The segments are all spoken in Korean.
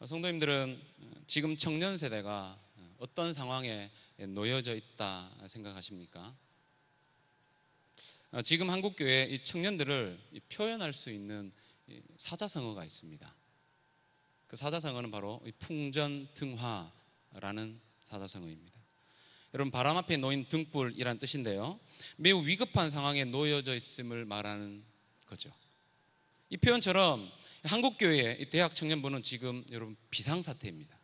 성도님들은 지금 청년 세대가 어떤 상황에 놓여져 있다 생각하십니까? 지금 한국교회에 이 청년들을 표현할 수 있는 사자성어가 있습니다. 그 사자성어는 바로 풍전등화라는 사자성어입니다. 여러분, 바람 앞에 놓인 등불이란 뜻인데요, 매우 위급한 상황에 놓여져 있음을 말하는 거죠. 이 표현처럼 한국교회의 대학 청년부는 지금 여러분 비상사태입니다.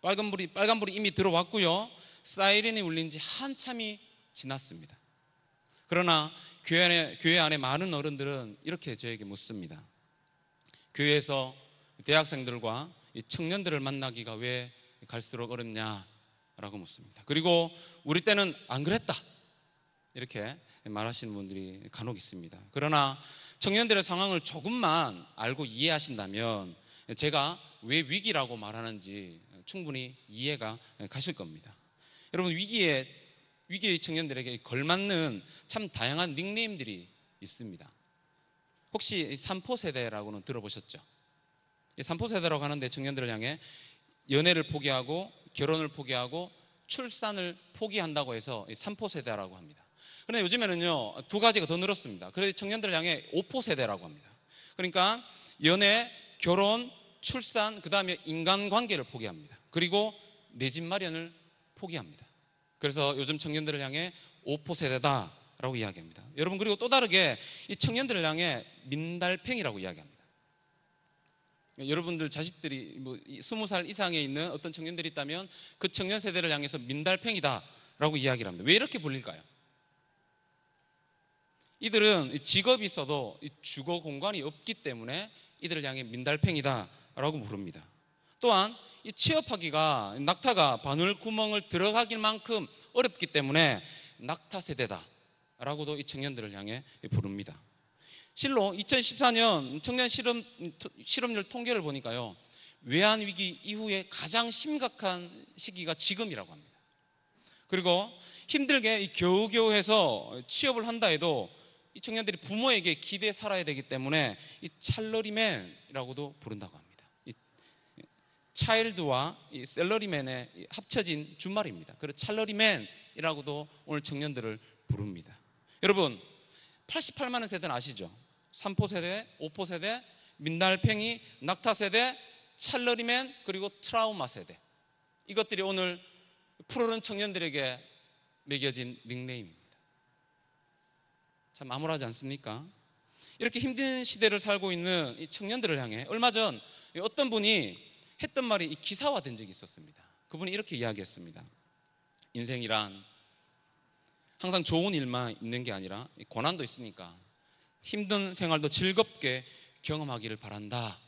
빨간불이 이미 들어왔고요, 사이렌이 울린 지 한참이 지났습니다. 그러나 교회 안에 많은 어른들은 이렇게 저에게 묻습니다. 교회에서 대학생들과 청년들을 만나기가 왜 갈수록 어렵냐라고 묻습니다. 그리고 우리 때는 안 그랬다, 이렇게 말하시는 분들이 간혹 있습니다. 그러나 청년들의 상황을 조금만 알고 이해하신다면 제가 왜 위기라고 말하는지 충분히 이해가 가실 겁니다. 여러분, 위기의 청년들에게 걸맞는 참 다양한 닉네임들이 있습니다. 혹시 3포 세대라고는 들어보셨죠? 3포 세대라고 하는데 청년들을 향해 연애를 포기하고 결혼을 포기하고 출산을 포기한다고 해서 3포 세대라고 합니다. 그런데 요즘에는요, 두 가지가 더 늘었습니다. 그래서 청년들을 향해 5포 세대라고 합니다. 그러니까 연애, 결혼, 출산, 그 다음에 인간관계를 포기합니다. 그리고 내 집 마련을 포기합니다. 그래서 요즘 청년들을 향해 5포 세대다라고 이야기합니다. 여러분, 그리고 또 다르게 이 청년들을 향해 민달팽이라고 이야기합니다. 여러분들 자식들이 20살 이상에 있는 어떤 청년들이 있다면 그 청년 세대를 향해서 민달팽이다라고 이야기를 합니다. 왜 이렇게 불릴까요? 이들은 직업이 있어도 주거 공간이 없기 때문에 이들을 향해 민달팽이다라고 부릅니다. 또한 이 취업하기가, 낙타가 바늘 구멍을 들어가길 만큼 어렵기 때문에 낙타 세대다라고도 이 청년들을 향해 부릅니다. 실로 2014년 청년 실업률 통계를 보니까요, 외환위기 이후에 가장 심각한 시기가 지금이라고 합니다. 그리고 힘들게 겨우겨우 해서 취업을 한다 해도 이 청년들이 부모에게 기대에 살아야 되기 때문에 이 찰러리맨이라고도 부른다고 합니다. 이 차일드와 이 셀러리맨의 합쳐진 준말입니다. 그래서 찰러리맨이라고도 오늘 청년들을 부릅니다. 여러분, 88만원 세대는 아시죠? 3포 세대, 5포 세대, 민달팽이, 낙타 세대, 찰러리맨, 그리고 트라우마 세대. 이것들이 오늘 푸르른 청년들에게 매겨진 닉네임입니다. 참 암울하지 않습니까? 이렇게 힘든 시대를 살고 있는 이 청년들을 향해 얼마 전 어떤 분이 했던 말이 이 기사화된 적이 있었습니다. 그분이 이렇게 이야기했습니다. 인생이란 항상 좋은 일만 있는 게 아니라 고난도 있으니까 힘든 생활도 즐겁게 경험하기를 바란다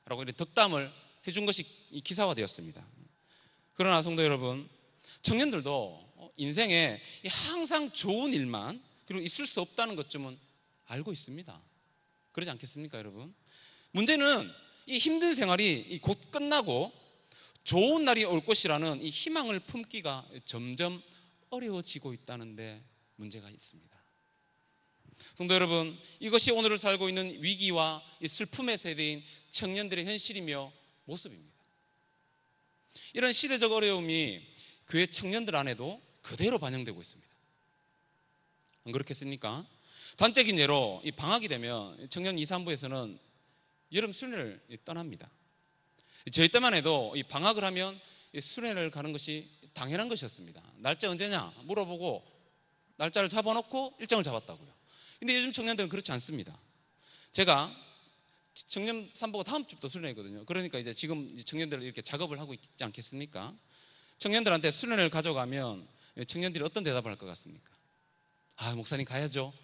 라고 이런 덕담을 해준 것이 기사화되었습니다. 그러나 성도 여러분, 청년들도 인생에 항상 좋은 일만 그리고 있을 수 없다는 것쯤은 알고 있습니다. 그러지 않겠습니까, 여러분? 문제는 이 힘든 생활이 곧 끝나고 좋은 날이 올 것이라는 이 희망을 품기가 점점 어려워지고 있다는 데 문제가 있습니다. 성도 여러분, 이것이 오늘을 살고 있는 위기와 이 슬픔의 세대인 청년들의 현실이며 모습입니다. 이런 시대적 어려움이 교회 청년들 안에도 그대로 반영되고 있습니다. 안 그렇겠습니까? 단적인 예로 이 방학이 되면 청년 2, 3부에서는 여름 수련을 떠납니다. 저희 때만 해도 이 방학을 하면 수련을 가는 것이 당연한 것이었습니다. 날짜 언제냐 물어보고 날짜를 잡아놓고 일정을 잡았다고요. 근데 요즘 청년들은 그렇지 않습니다. 제가 청년 3부가 다음 주부터 수련이거든요. 그러니까 이제 지금 청년들 이렇게 작업을 하고 있지 않겠습니까? 청년들한테 수련을 가져가면 청년들이 어떤 대답을 할 것 같습니까? 아, 목사님 가야죠.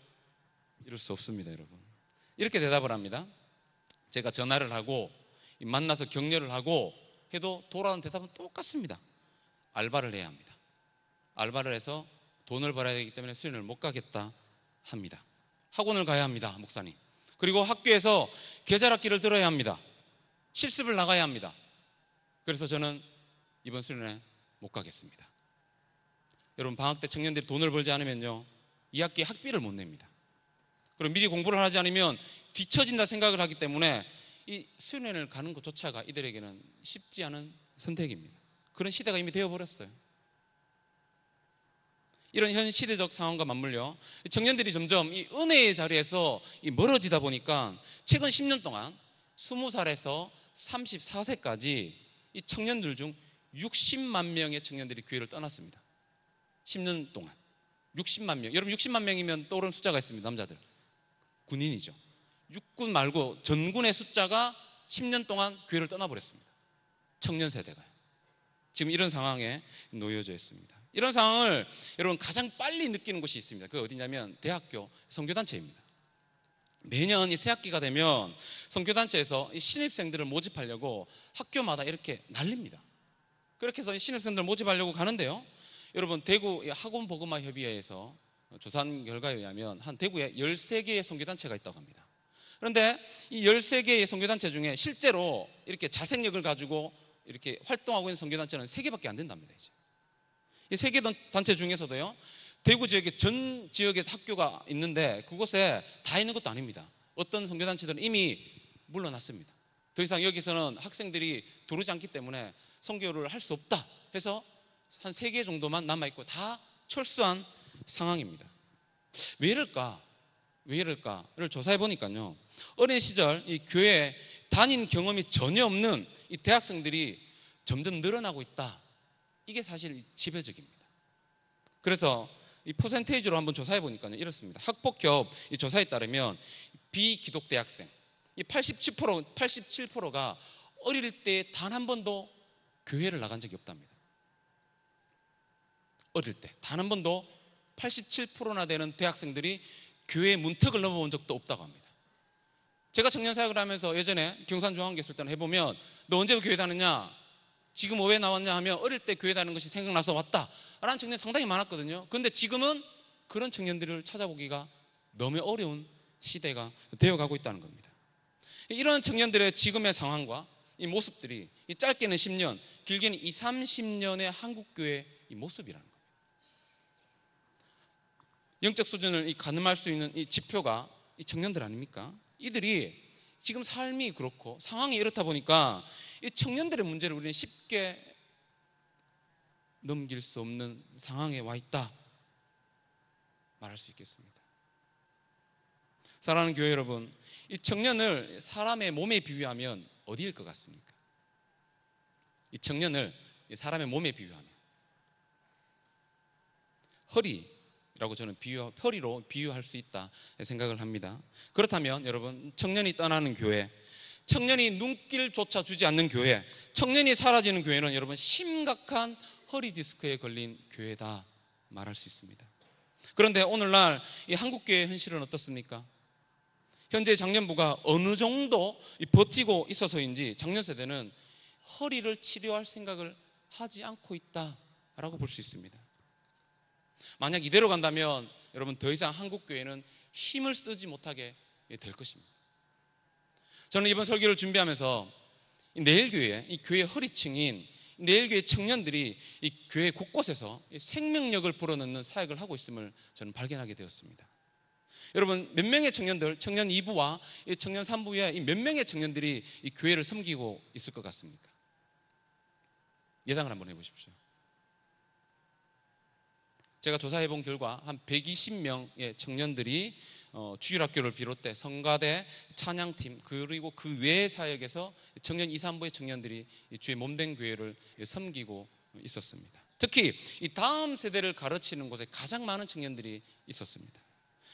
이럴 수 없습니다, 여러분. 이렇게 대답을 합니다. 제가 전화를 하고 만나서 격려를 하고 해도 돌아오는 대답은 똑같습니다. 알바를 해야 합니다. 알바를 해서 돈을 벌어야 되기 때문에 수련을 못 가겠다 합니다. 학원을 가야 합니다, 목사님. 그리고 학교에서 계절학기를 들어야 합니다. 실습을 나가야 합니다. 그래서 저는 이번 수련회 못 가겠습니다. 여러분, 방학 때 청년들이 돈을 벌지 않으면요, 2학기에 학비를 못 냅니다. 그리고 미리 공부를 하지 않으면 뒤처진다 생각을 하기 때문에 이 수련회를 가는 것조차가 이들에게는 쉽지 않은 선택입니다. 그런 시대가 이미 되어버렸어요. 이런 현 시대적 상황과 맞물려 청년들이 점점 이 은혜의 자리에서 멀어지다 보니까 최근 10년 동안 20살에서 34세까지 이 청년들 중 60만 명의 청년들이 교회를 떠났습니다. 10년 동안 60만 명. 여러분 60만 명이면 떠오르는 숫자가 있습니다. 남자들 군인이죠. 육군 말고 전군의 숫자가 10년 동안 교회를 떠나버렸습니다. 청년 세대가요. 지금 이런 상황에 놓여져 있습니다. 이런 상황을 여러분 가장 빨리 느끼는 곳이 있습니다. 그게 어디냐면 대학교 선교단체입니다. 매년 이 새학기가 되면 선교단체에서 이 신입생들을 모집하려고 학교마다 이렇게 날립니다. 그렇게 해서 신입생들을 모집하려고 가는데요, 여러분 대구 학원복음화협의회에서 조사한 결과에 의하면 한 대구에 13개의 선교단체가 있다고 합니다. 그런데 이 13개의 선교단체 중에 실제로 이렇게 자생력을 가지고 이렇게 활동하고 있는 선교단체는 3개밖에 안 된답니다. 이제 이 3개 단체 중에서도요, 대구 지역에 전 지역에 학교가 있는데 그곳에 다 있는 것도 아닙니다. 어떤 선교단체들은 이미 물러났습니다. 더 이상 여기서는 학생들이 들어오지 않기 때문에 선교를 할 수 없다 해서 한 3개 정도만 남아있고 다 철수한 상황입니다. 왜 이럴까를 조사해 보니까요, 어린 시절 이 교회에 다닌 경험이 전혀 없는 이 대학생들이 점점 늘어나고 있다. 이게 사실 지배적입니다. 그래서 이 퍼센테이지로 한번 조사해 보니까요, 이렇습니다. 학폭협 이 조사에 따르면 비기독 대학생 이 87%가 어릴 때 단 한 번도 교회를 나간 적이 없답니다. 어릴 때 단 한 번도 87%나 되는 대학생들이 교회 문턱을 넘어본 적도 없다고 합니다. 제가 청년사역을 하면서 예전에 경산중앙교 있을 때는 해보면 너 언제 교회 다녔냐, 지금 왜 나왔냐 하면 어릴 때 교회 다니는 것이 생각나서 왔다 라는 청년이 상당히 많았거든요. 그런데 지금은 그런 청년들을 찾아보기가 너무 어려운 시대가 되어가고 있다는 겁니다. 이런 청년들의 지금의 상황과 이 모습들이 이 짧게는 10년, 길게는 20, 30년의 한국교회의 이 모습이라는 겁니다. 영적 수준을 가늠할 수 있는 이 지표가 이 청년들 아닙니까? 이들이 지금 삶이 그렇고 상황이 이렇다 보니까 이 청년들의 문제를 우리는 쉽게 넘길 수 없는 상황에 와 있다 말할 수 있겠습니다. 사랑하는 교회 여러분, 이 청년을 사람의 몸에 비유하면 어디일 것 같습니까? 이 청년을 사람의 몸에 비유하면 허리라고 저는 허리로 비유할 수 있다 생각을 합니다. 그렇다면 여러분, 청년이 떠나는 교회, 청년이 눈길조차 주지 않는 교회, 청년이 사라지는 교회는 여러분 심각한 허리 디스크에 걸린 교회다 말할 수 있습니다. 그런데 오늘날 이 한국교회의 현실은 어떻습니까? 현재 장년부가 어느 정도 버티고 있어서인지 장년 세대는 허리를 치료할 생각을 하지 않고 있다라고 볼 수 있습니다. 만약 이대로 간다면 여러분 더 이상 한국교회는 힘을 쓰지 못하게 될 것입니다. 저는 이번 설교를 준비하면서 내일교회, 이 교회 허리층인 내일교회 청년들이 이 교회 곳곳에서 생명력을 불어넣는 사역을 하고 있음을 저는 발견하게 되었습니다. 여러분, 몇 명의 청년들, 청년 2부와 청년 3부에 몇 명의 청년들이 이 교회를 섬기고 있을 것 같습니까? 예상을 한번 해보십시오. 제가 조사해 본 결과 한 120명의 청년들이 주일학교를 비롯해 성가대, 찬양팀 그리고 그 외의 사역에서 청년 2, 3부의 청년들이 주의 몸된 교회를 섬기고 있었습니다. 특히 이 다음 세대를 가르치는 곳에 가장 많은 청년들이 있었습니다.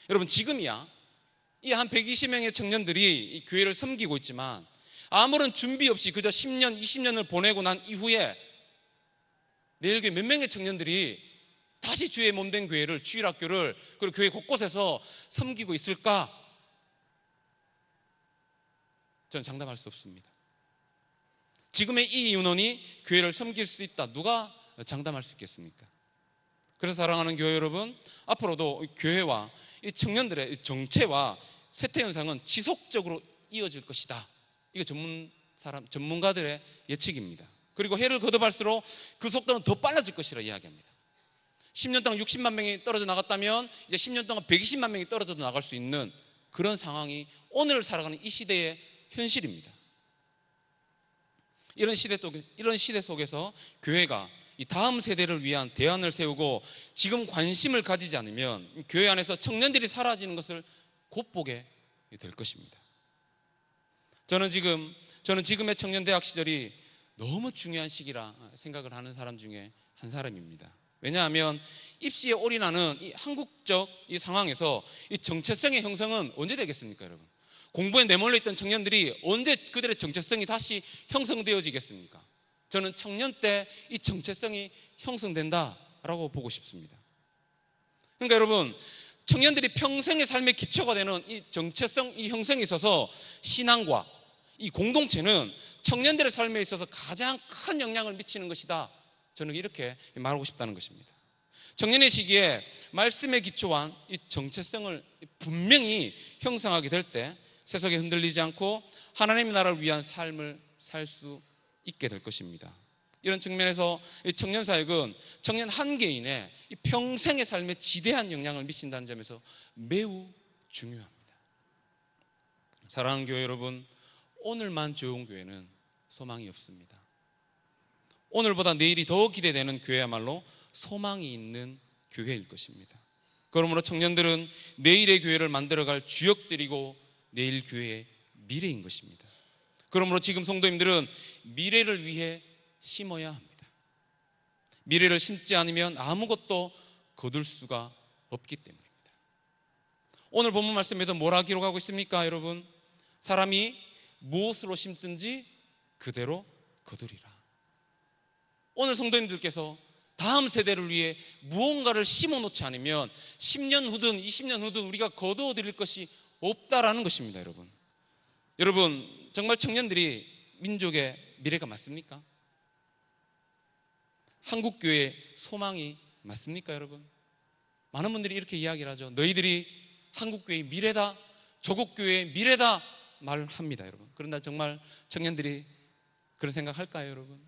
여러분, 지금이야 이 한 120명의 청년들이 이 교회를 섬기고 있지만 아무런 준비 없이 그저 10년, 20년을 보내고 난 이후에 내일교회 몇 명의 청년들이 다시 주의 몸된 교회를, 주일학교를, 그리고 교회 곳곳에서 섬기고 있을까? 저는 장담할 수 없습니다. 지금의 이 인원이 교회를 섬길 수 있다, 누가 장담할 수 있겠습니까? 그래서 사랑하는 교회 여러분, 앞으로도 교회와 이 청년들의 정체와 쇠퇴 현상은 지속적으로 이어질 것이다. 이게 전문가들의 예측입니다. 그리고 해를 거듭할수록 그 속도는 더 빨라질 것이라 이야기합니다. 10년 동안 60만 명이 떨어져 나갔다면 이제 10년 동안 120만 명이 떨어져 나갈 수 있는 그런 상황이 오늘 살아가는 이 시대의 현실입니다. 이런 시대 속에서 교회가 이 다음 세대를 위한 대안을 세우고 지금 관심을 가지지 않으면 교회 안에서 청년들이 사라지는 것을 곧 보게 될 것입니다. 저는 지금의 청년대학 시절이 너무 중요한 시기라 생각을 하는 사람 중에 한 사람입니다. 왜냐하면 입시에 올인하는 이 한국적 이 상황에서 이 정체성의 형성은 언제 되겠습니까, 여러분? 공부에 내몰려 있던 청년들이 언제 그들의 정체성이 다시 형성되어지겠습니까? 저는 청년 때 이 정체성이 형성된다라고 보고 싶습니다. 그러니까 여러분, 청년들이 평생의 삶의 기초가 되는 이 정체성, 이 형성에 있어서 신앙과 이 공동체는 청년들의 삶에 있어서 가장 큰 영향을 미치는 것이다. 저는 이렇게 말하고 싶다는 것입니다. 청년의 시기에 말씀에 기초한 이 정체성을 분명히 형성하게 될 때 세속에 흔들리지 않고 하나님의 나라를 위한 삶을 살 수 있게 될 것입니다. 이런 측면에서 청년 사역은 청년 한 개인의 평생의 삶에 지대한 영향을 미친다는 점에서 매우 중요합니다. 사랑하는 교회 여러분, 오늘만 좋은 교회는 소망이 없습니다. 오늘보다 내일이 더 기대되는 교회야말로 소망이 있는 교회일 것입니다. 그러므로 청년들은 내일의 교회를 만들어갈 주역들이고 내일 교회의 미래인 것입니다. 그러므로 지금 성도님들은 미래를 위해 심어야 합니다. 미래를 심지 않으면 아무것도 거둘 수가 없기 때문입니다. 오늘 본문 말씀에도 뭐라 기록하고 있습니까, 여러분? 사람이 무엇으로 심든지 그대로 거두리라. 오늘 성도님들께서 다음 세대를 위해 무언가를 심어놓지 않으면 10년 후든 20년 후든 우리가 거두어 드릴 것이 없다라는 것입니다. 여러분, 정말 청년들이 민족의 미래가 맞습니까? 한국교회의 소망이 맞습니까, 여러분? 많은 분들이 이렇게 이야기를 하죠. 너희들이 한국교회의 미래다, 조국교회의 미래다 말합니다, 여러분. 그런데 정말 청년들이 그런 생각할까요, 여러분?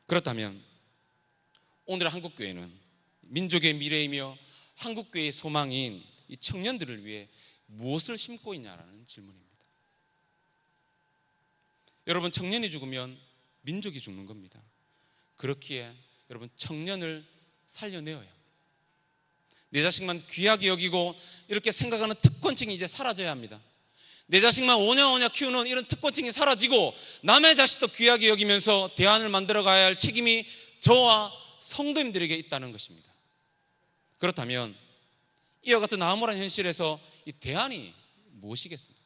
그렇다면 오늘 한국교회는 민족의 미래이며 한국교회의 소망인 이 청년들을 위해 무엇을 심고 있냐라는 질문입니다. 여러분, 청년이 죽으면 민족이 죽는 겁니다. 그렇기에 여러분, 청년을 살려내어야 합니다. 내 자식만 귀하게 여기고 이렇게 생각하는 특권층이 이제 사라져야 합니다. 내 자식만 오냐오냐 키우는 이런 특권층이 사라지고 남의 자식도 귀하게 여기면서 대안을 만들어 가야 할 책임이 저와 성도님들에게 있다는 것입니다. 그렇다면 이와 같은 암울한 현실에서 이 대안이 무엇이겠습니까?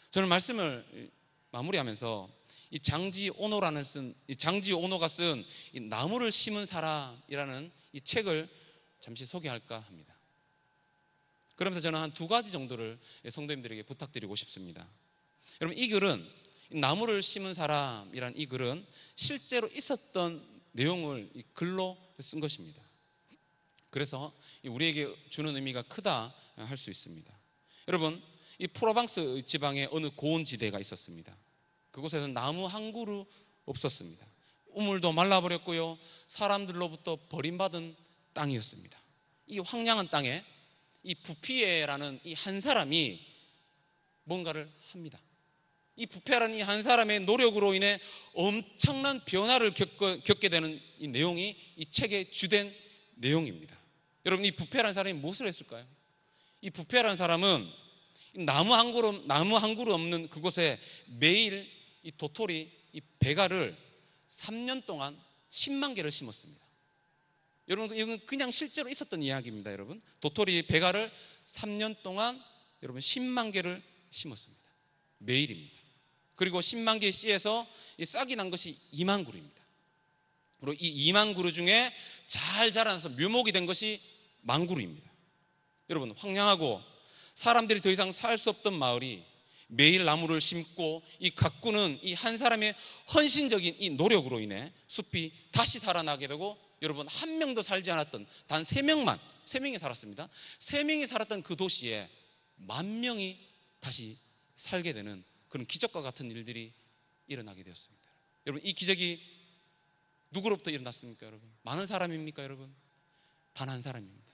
저는 말씀을 마무리하면서 이 장지 오노가 쓴 이 나무를 심은 사람이라는 이 책을 잠시 소개할까 합니다. 그러면서 저는 한 2가지 정도를 성도님들에게 부탁드리고 싶습니다. 여러분, 이 글은, 나무를 심은 사람이란 이 글은 실제로 있었던 내용을 이 글로 쓴 것입니다. 그래서 우리에게 주는 의미가 크다 할 수 있습니다. 여러분, 이 프로방스 지방에 어느 고온지대가 있었습니다. 그곳에는 나무 한 그루 없었습니다. 우물도 말라버렸고요, 사람들로부터 버림받은 땅이었습니다. 이 황량한 땅에 이 부피에라는 이 한 사람이 뭔가를 합니다. 이 부페라는 이 한 사람의 노력으로 인해 엄청난 변화를 겪게 되는 이 내용이 이 책의 주된 내용입니다. 여러분, 이 부페라는 사람이 무엇을 했을까요? 이 부페라는 사람은 나무 한 그루 없는 그곳에 매일 이 도토리, 이 배가를 3년 동안 10만 개를 심었습니다. 여러분, 이건 그냥 실제로 있었던 이야기입니다. 여러분, 도토리 배가를 3년 동안 여러분 10만 개를 심었습니다. 매일입니다. 그리고 10만 개의 씨에서 이 싹이 난 것이 2만 그루입니다. 그리고 이 2만 그루 중에 잘 자라나서 묘목이 된 것이 1만 그루입니다. 여러분, 황량하고 사람들이 더 이상 살 수 없던 마을이 매일 나무를 심고 이 가꾸는 이 한 사람의 헌신적인 이 노력으로 인해 숲이 다시 살아나게 되고, 여러분, 한 명도 살지 않았던 단 3명이 살았습니다. 3명이 살았던 그 도시에 10,000명이 다시 살게 되는 그런 기적과 같은 일들이 일어나게 되었습니다. 여러분, 이 기적이 누구로부터 일어났습니까, 여러분? 많은 사람입니까, 여러분? 단 한 사람입니다.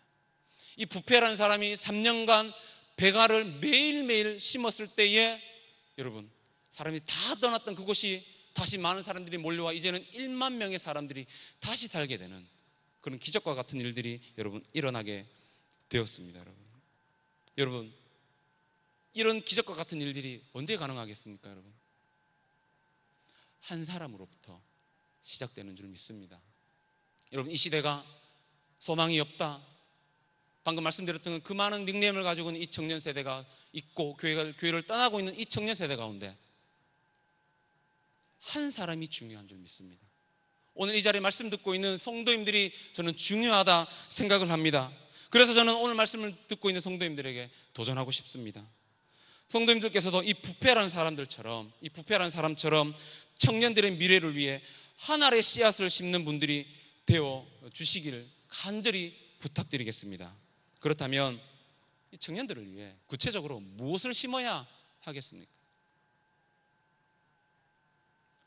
이 부페라는 사람이 3년간 배가를 매일매일 심었을 때에 여러분, 사람이 다 떠났던 그곳이 다시 많은 사람들이 몰려와 이제는 1만 명의 사람들이 다시 살게 되는 그런 기적과 같은 일들이 여러분 일어나게 되었습니다. 여러분, 이런 기적과 같은 일들이 언제 가능하겠습니까? 여러분, 한 사람으로부터 시작되는 줄 믿습니다. 여러분, 이 시대가 소망이 없다, 방금 말씀드렸던 그 많은 닉네임을 가지고 있는 이 청년 세대가 있고 교회를 떠나고 있는 이 청년 세대 가운데 한 사람이 중요한 줄 믿습니다. 오늘 이 자리에 말씀 듣고 있는 성도님들이 저는 중요하다 생각을 합니다. 그래서 저는 오늘 말씀을 듣고 있는 성도님들에게 도전하고 싶습니다. 성도님들께서도 이 부패라는 사람처럼 청년들의 미래를 위해 한 알의 씨앗을 심는 분들이 되어 주시기를 간절히 부탁드리겠습니다. 그렇다면 이 청년들을 위해 구체적으로 무엇을 심어야 하겠습니까?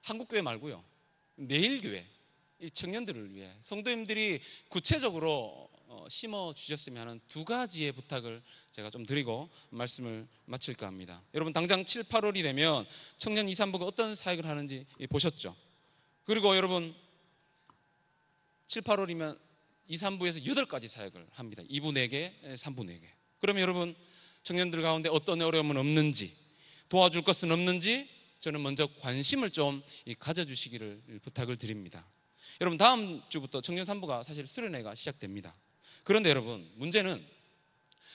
한국교회 말고요, 내일교회, 이 청년들을 위해 성도님들이 구체적으로 심어주셨으면 하는 두 가지의 부탁을 제가 좀 드리고 말씀을 마칠까 합니다. 여러분, 당장 7, 8월이 되면 청년 2, 3부가 어떤 사역을 하는지 보셨죠? 그리고 여러분, 7, 8월이면 2, 3부에서 8가지 사역을 합니다. 2부 4개, 3부 4개. 그러면 여러분, 청년들 가운데 어떤 어려움은 없는지, 도와줄 것은 없는지 저는 먼저 관심을 좀 가져주시기를 부탁을 드립니다. 여러분, 다음 주부터 청년 3부가 사실 수련회가 시작됩니다. 그런데 여러분, 문제는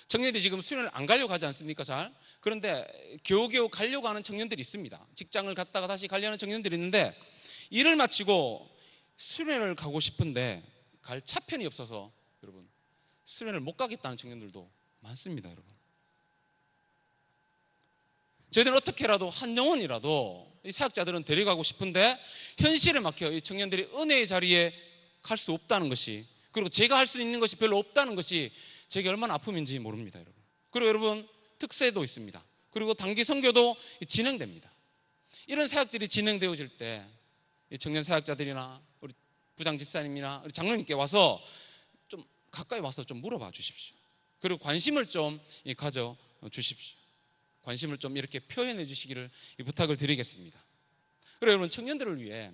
청년들이 지금 수련을 안 가려고 하지 않습니까? 잘. 그런데 겨우겨우 가려고 하는 청년들이 있습니다. 직장을 갔다가 다시 가려는 청년들이 있는데, 일을 마치고 수련을 가고 싶은데 갈 차편이 없어서 여러분, 수련을 못 가겠다는 청년들도 많습니다. 여러분, 저희들은 어떻게라도 한 영혼이라도 이 사역자들은 데려가고 싶은데 현실에 막혀 이 청년들이 은혜의 자리에 갈 수 없다는 것이, 그리고 제가 할 수 있는 것이 별로 없다는 것이 제게 얼마나 아픔인지 모릅니다. 여러분, 그리고 여러분, 특세도 있습니다. 그리고 단기 선교도 진행됩니다. 이런 사역들이 진행되어질 때 이 청년 사역자들이나 우리 부장 집사님이나 우리 장로님께 와서 좀 가까이 와서 좀 물어봐 주십시오. 그리고 관심을 좀 가져 주십시오. 관심을 좀 이렇게 표현해 주시기를 부탁을 드리겠습니다. 그리고 여러분, 청년들을 위해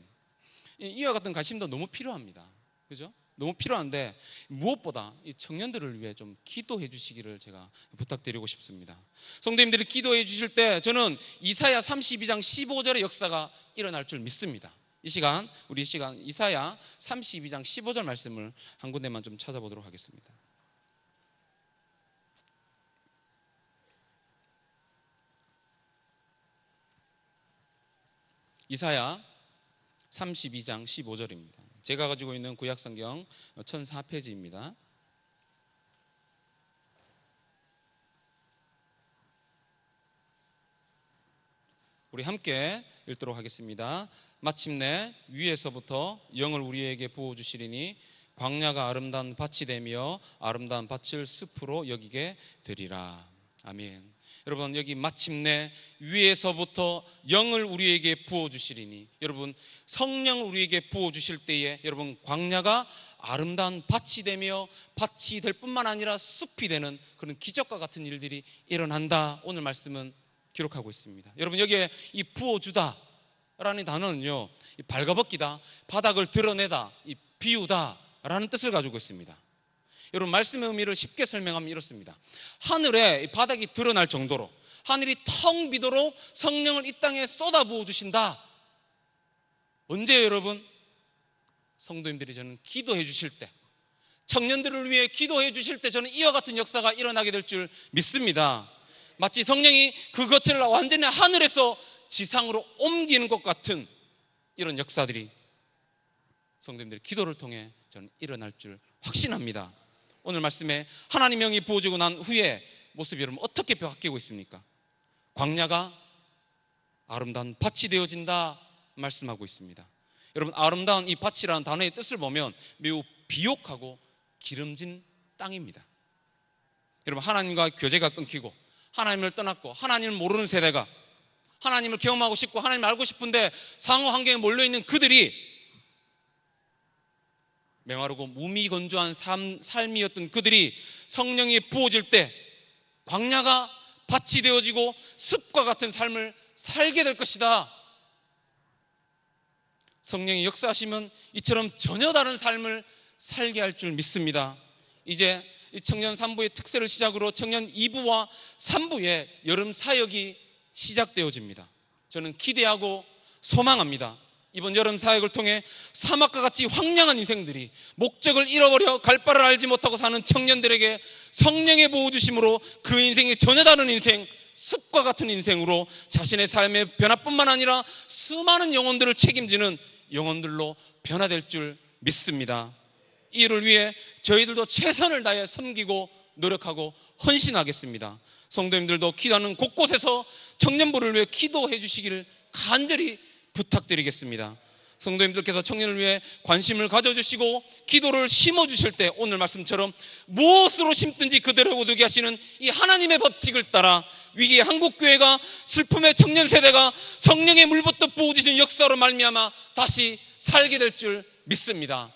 이와 같은 관심도 너무 필요합니다. 그죠? 너무 필요한데 무엇보다 이 청년들을 위해 좀 기도해 주시기를 제가 부탁드리고 싶습니다. 성도님들이 기도해 주실 때 저는 이사야 32장 15절의 역사가 일어날 줄 믿습니다. 우리 시간 이사야 32장 15절 말씀을 한 군데만 좀 찾아보도록 하겠습니다. 이사야 32장 15절입니다. 제가 가지고 있는 구약성경 1004페이지입니다. 우리 함께 읽도록 하겠습니다. 마침내 위에서부터 영을 우리에게 부어주시리니 광야가 아름다운 밭이 되며 아름다운 밭을 숲으로 여기게 되리라. 아멘. 여러분, 여기 마침내 위에서부터 영을 우리에게 부어주시리니, 여러분, 성령을 우리에게 부어주실 때에 여러분, 광야가 아름다운 밭이 되며 밭이 될 뿐만 아니라 숲이 되는 그런 기적과 같은 일들이 일어난다. 오늘 말씀은 기록하고 있습니다. 여러분, 여기에 이 부어주다 라는 단어는요, 이 발가벗기다, 바닥을 드러내다, 이 비우다 라는 뜻을 가지고 있습니다. 여러분, 말씀의 의미를 쉽게 설명하면 이렇습니다. 하늘에 바닥이 드러날 정도로, 하늘이 텅 비도록 성령을 이 땅에 쏟아부어 주신다. 언제 여러분? 성도님들이 저는 기도해 주실 때, 청년들을 위해 기도해 주실 때 저는 이와 같은 역사가 일어나게 될 줄 믿습니다. 마치 성령이 그것을 완전히 하늘에서 지상으로 옮기는 것 같은 이런 역사들이 성도님들의 기도를 통해 저는 일어날 줄 확신합니다. 오늘 말씀에 하나님의 영이 부어지고 난 후에 모습이 여러분 어떻게 바뀌고 있습니까? 광야가 아름다운 밭이 되어진다 말씀하고 있습니다. 여러분, 아름다운 이 밭이라는 단어의 뜻을 보면 매우 비옥하고 기름진 땅입니다. 여러분, 하나님과 교제가 끊기고 하나님을 떠났고 하나님을 모르는 세대가 하나님을 경험하고 싶고 하나님을 알고 싶은데 상호 환경에 몰려있는 그들이 메마르고 무미건조한 삶이었던 그들이 성령이 부어질 때 광야가 밭이 되어지고 숲과 같은 삶을 살게 될 것이다. 성령이 역사하시면 이처럼 전혀 다른 삶을 살게 할 줄 믿습니다. 이제 이 청년 3부의 특세를 시작으로 청년 2부와 3부의 여름 사역이 시작되어집니다. 저는 기대하고 소망합니다. 이번 여름 사역을 통해 사막과 같이 황량한 인생들이 목적을 잃어버려 갈 바를 알지 못하고 사는 청년들에게 성령의 보호 주심으로 그 인생이 전혀 다른 인생, 숲과 같은 인생으로 자신의 삶의 변화뿐만 아니라 수많은 영혼들을 책임지는 영혼들로 변화될 줄 믿습니다. 이를 위해 저희들도 최선을 다해 섬기고 노력하고 헌신하겠습니다. 성도님들도 기도하는 곳곳에서 청년부를 위해 기도해 주시기를 간절히 부탁드리겠습니다. 성도님들께서 청년을 위해 관심을 가져주시고 기도를 심어주실 때 오늘 말씀처럼 무엇으로 심든지 그대로 거두게 하시는 이 하나님의 법칙을 따라 위기의 한국교회가, 슬픔의 청년세대가 성령의 물붓듯 부어주신 역사로 말미암아 다시 살게 될 줄 믿습니다.